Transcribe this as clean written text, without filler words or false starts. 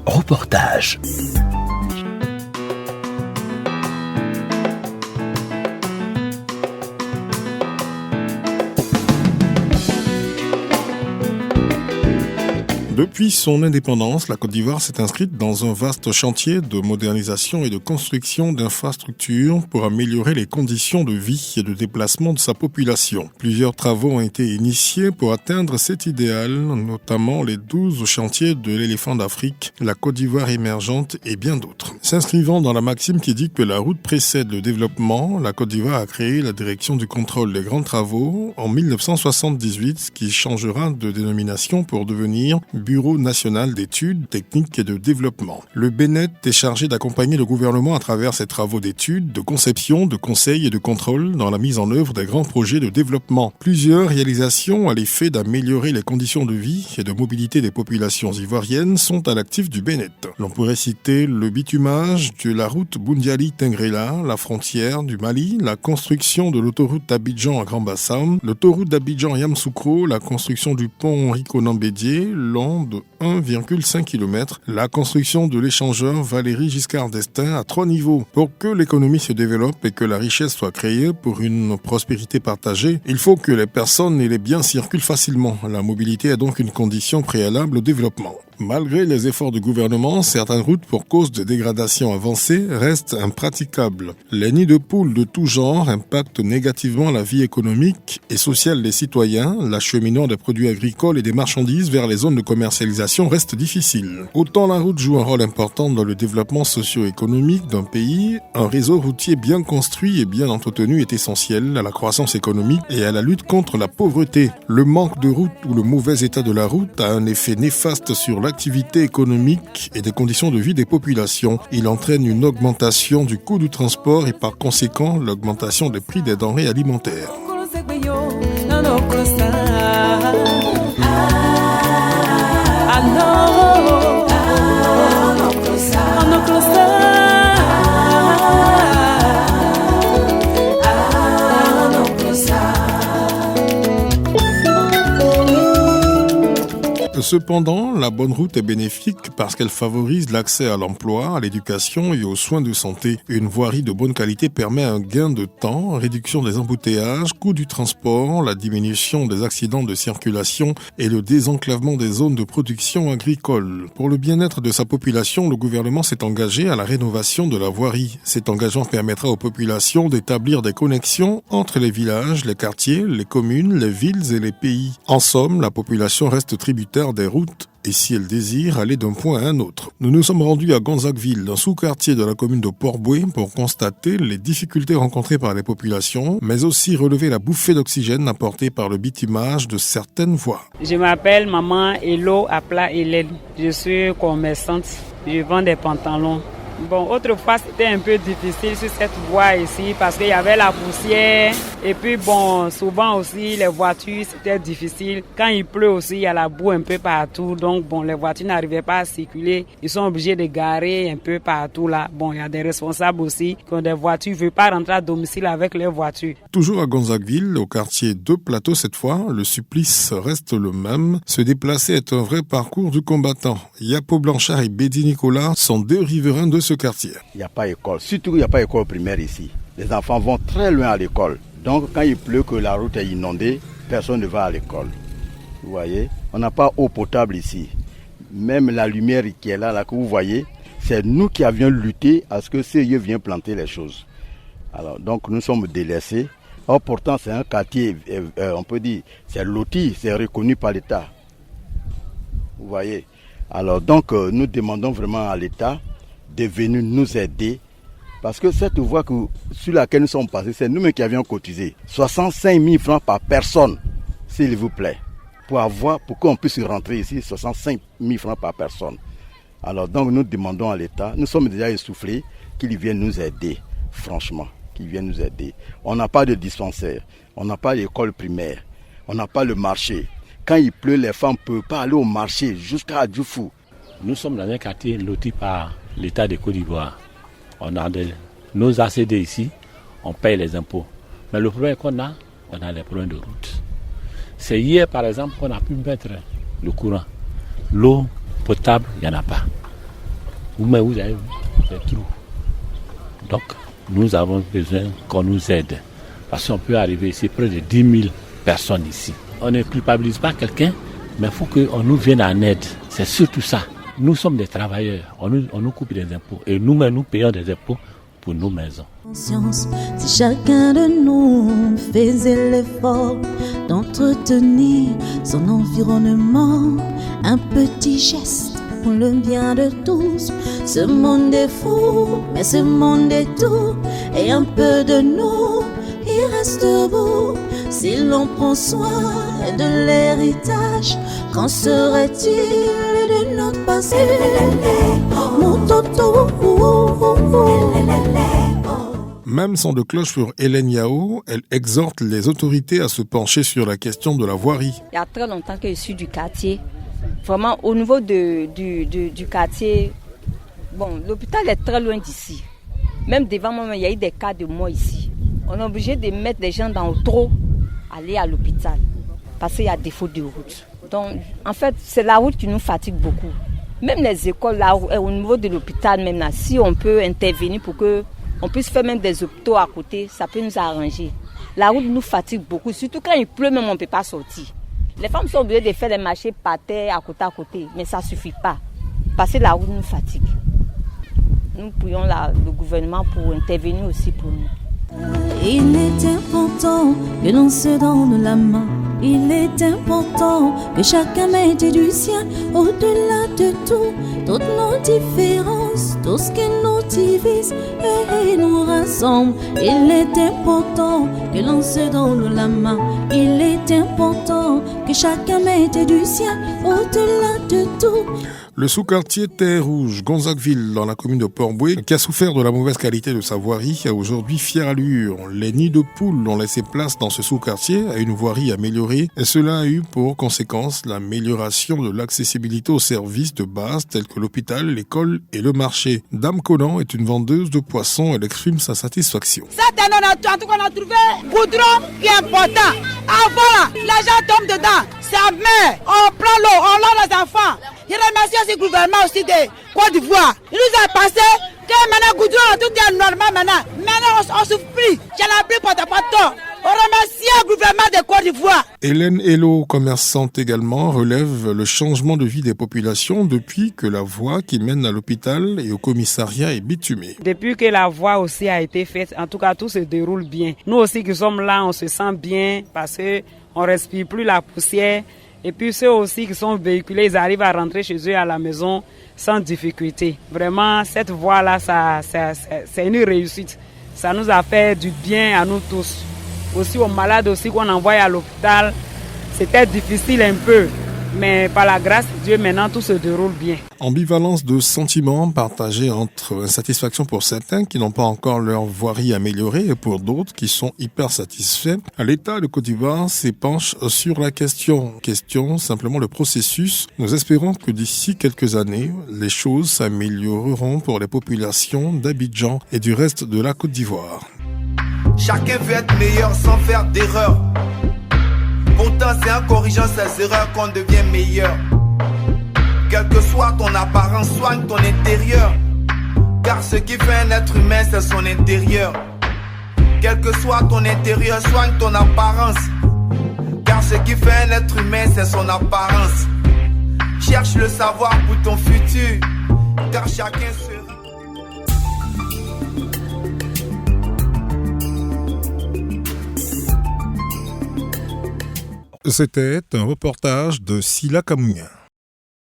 Reportage. Depuis son indépendance, la Côte d'Ivoire s'est inscrite dans un vaste chantier de modernisation et de construction d'infrastructures pour améliorer les conditions de vie et de déplacement de sa population. Plusieurs travaux ont été initiés pour atteindre cet idéal, notamment les 12 chantiers de l'éléphant d'Afrique, la Côte d'Ivoire émergente et bien d'autres. S'inscrivant dans la maxime qui dit que la route précède le développement, la Côte d'Ivoire a créé la direction du contrôle des grands travaux en 1978, qui changera de dénomination pour devenir Bureau national d'études, techniques et de développement. Le BNET est chargé d'accompagner le gouvernement à travers ses travaux d'études, de conception, de conseil et de contrôle dans la mise en œuvre des grands projets de développement. Plusieurs réalisations à l'effet d'améliorer les conditions de vie et de mobilité des populations ivoiriennes sont à l'actif du BNET. L'on pourrait citer le bitumage de la route Boundiali-Tengrela, la frontière du Mali, la construction de l'autoroute d'Abidjan à Grand Bassam, l'autoroute d'Abidjan-Yamsoukro, la construction du pont Henri Konan Bédié, long de 1,5 km, la construction de l'échangeur Valéry Giscard d'Estaing à 3 niveaux. Pour que l'économie se développe et que la richesse soit créée pour une prospérité partagée, il faut que les personnes et les biens circulent facilement. La mobilité est donc une condition préalable au développement. Malgré les efforts du gouvernement, certaines routes pour cause de dégradation avancée restent impraticables. Les nids de poules de tout genre impactent négativement la vie économique et sociale des citoyens. L'acheminement des produits agricoles et des marchandises vers les zones de commercialisation reste difficile. Autant la route joue un rôle important dans le développement socio-économique d'un pays, un réseau routier bien construit et bien entretenu est essentiel à la croissance économique et à la lutte contre la pauvreté. Le manque de route ou le mauvais état de la route a un effet néfaste sur l'activité économique et des conditions de vie des populations. Il entraîne une augmentation du coût du transport et par conséquent l'augmentation des prix des denrées alimentaires. Cependant, la bonne route est bénéfique parce qu'elle favorise l'accès à l'emploi, à l'éducation et aux soins de santé. Une voirie de bonne qualité permet un gain de temps, réduction des embouteillages, coût du transport, la diminution des accidents de circulation et le désenclavement des zones de production agricole. Pour le bien-être de sa population, le gouvernement s'est engagé à la rénovation de la voirie. Cet engagement permettra aux populations d'établir des connexions entre les villages, les quartiers, les communes, les villes et les pays. En somme, la population reste tributaire des routes et si elle désire aller d'un point à un autre. Nous nous sommes rendus à Gonzagueville, un sous-quartier de la commune de Port-Boué, pour constater les difficultés rencontrées par les populations, mais aussi relever la bouffée d'oxygène apportée par le bitumage de certaines voies. Je m'appelle Maman Elo Apla Hélène. Je suis commerçante. Je vends des pantalons. Bon, autrefois, c'était un peu difficile sur cette voie ici parce qu'il y avait la poussière. Et puis, bon, souvent aussi, les voitures, c'était difficile. Quand il pleut aussi, il y a la boue un peu partout. Donc, bon, les voitures n'arrivaient pas à circuler. Ils sont obligés de garer un peu partout là. Bon, il y a des responsables aussi qui ont des voitures. Ils ne veulent pas rentrer à domicile avec leurs voitures. Toujours à Gonzagueville, au quartier de Plateau cette fois, le supplice reste le même. Se déplacer est un vrai parcours du combattant. Yapo Blanchard et Bédi Nicolas sont deux riverains de ce quartier. Il n'y a pas d'école, surtout qu'il n'y a pas d'école primaire ici. Les enfants vont très loin à l'école. Donc quand il pleut, que la route est inondée, personne ne va à l'école. Vous voyez, on n'a pas eau potable ici. Même la lumière qui est là que vous voyez, c'est nous qui avions lutté à ce que CIE vienne planter les choses. Alors donc nous sommes délaissés. Or pourtant c'est un quartier, on peut dire, c'est loti, c'est reconnu par l'État. Vous voyez. Alors donc nous demandons vraiment à l'État de venir nous aider parce que cette voie sur laquelle nous sommes passés, c'est nous-mêmes qui avions cotisé 65 000 francs par personne, s'il vous plaît, pour qu'on puisse rentrer ici, 65 000 francs par personne. Alors donc nous demandons à l'État, nous sommes déjà essoufflés, qu'il vienne nous aider, franchement, qu'il vienne nous aider. On n'a pas de dispensaire, on n'a pas d'école primaire, on n'a pas le marché. Quand il pleut, les femmes ne peuvent pas aller au marché jusqu'à Adjoufou. Nous sommes dans un quartier loti par l'État de Côte d'Ivoire. On a nos ACD ici, on paye les impôts. Mais le problème qu'on a, on a les problèmes de route. C'est hier, par exemple, qu'on a pu mettre le courant. L'eau potable, il n'y en a pas. Mais vous avez vu, c'est trou. Donc, nous avons besoin qu'on nous aide. Parce qu'on peut arriver ici, près de 10 000 personnes ici. On ne culpabilise pas quelqu'un, mais il faut qu'on nous vienne en aide. C'est surtout ça. Nous sommes des travailleurs, on nous coupe des impôts. Et nous-mêmes, nous payons des impôts pour nos maisons. Si chacun de nous faisait l'effort d'entretenir son environnement, un petit geste pour le bien de tous. Ce monde est fou, mais ce monde est tout, et un peu de nous, il reste beau. Si l'on prend soin de l'héritage, qu'en serait-il de notre passé? Mon toto. Même son de cloche pour Hélène Yao, elle exhorte les autorités à se pencher sur la question de la voirie. Il y a très longtemps que je suis du quartier. Vraiment, au niveau du quartier, bon, l'hôpital est très loin d'ici. Même devant moi, il y a eu des cas de mort ici. On est obligé de mettre des gens dans le trot, aller à l'hôpital, parce qu'il y a défaut de route. Donc, en fait, c'est la route qui nous fatigue beaucoup. Même les écoles, là, au niveau de l'hôpital, même là, si on peut intervenir pour que on puisse faire même des hôpitaux à côté, ça peut nous arranger. La route nous fatigue beaucoup, surtout quand il pleut, même on ne peut pas sortir. Les femmes sont obligées de faire les marchés par terre à côté, mais ça ne suffit pas, parce que la route nous fatigue. Nous prions le gouvernement pour intervenir aussi pour nous. Il est important que l'on se donne la main. Il est important que chacun mette du sien au-delà de tout. Toutes nos différences, tout ce qui nous divise et nous rassemble. Il est important que l'on se donne la main. Il est important que chacun mette du sien au-delà de tout. Le sous-quartier Terre Rouge, Gonzagueville, dans la commune de Port-Bouët, qui a souffert de la mauvaise qualité de sa voirie, a aujourd'hui fière allure. Les nids de poules ont laissé place dans ce sous-quartier à une voirie améliorée, et cela a eu pour conséquence l'amélioration de l'accessibilité aux services de base tels que l'hôpital, l'école et le marché. Dame Conan est une vendeuse de poissons, elle exprime sa satisfaction. Cette année, on a trouvé goudron qui est important. Avant, les gens tombent dedans, c'est en mer, on prend l'eau, on lave les enfants. Je remercie aussi le gouvernement aussi de Côte d'Ivoire. Il nous a passé que maintenant, goudron, tout est normal maintenant. Maintenant, on souffre plus. J'ai la pluie pour pas. On remercie le gouvernement de Côte d'Ivoire. Hélène Hello, commerçante également, relève le changement de vie des populations depuis que la voie qui mène à l'hôpital et au commissariat est bitumée. Depuis que la voie aussi a été faite, en tout cas tout se déroule bien. Nous aussi qui sommes là, on se sent bien parce qu'on ne respire plus la poussière. Et puis ceux aussi qui sont véhiculés, ils arrivent à rentrer chez eux à la maison sans difficulté. Vraiment, cette voie-là, c'est une réussite. Ça nous a fait du bien à nous tous. Aussi aux malades aussi qu'on envoie à l'hôpital, c'était difficile un peu. Mais par la grâce de Dieu, maintenant, tout se déroule bien. Ambivalence de sentiments partagés entre insatisfaction pour certains qui n'ont pas encore leur voirie améliorée et pour d'autres qui sont hyper satisfaits. L'État de Côte d'Ivoire s'épanche sur la question. Question simplement le processus. Nous espérons que d'ici quelques années, les choses s'amélioreront pour les populations d'Abidjan et du reste de la Côte d'Ivoire. Chacun veut être meilleur sans faire d'erreur. Pourtant c'est en corrigeant ses erreurs qu'on devient meilleur. Quelle que soit ton apparence, soigne ton intérieur. Car ce qui fait un être humain, c'est son intérieur. Quel que soit ton intérieur, soigne ton apparence. Car ce qui fait un être humain, c'est son apparence. Cherche le savoir pour ton futur. Car chacun se... C'était un reportage de Sila Kamounia.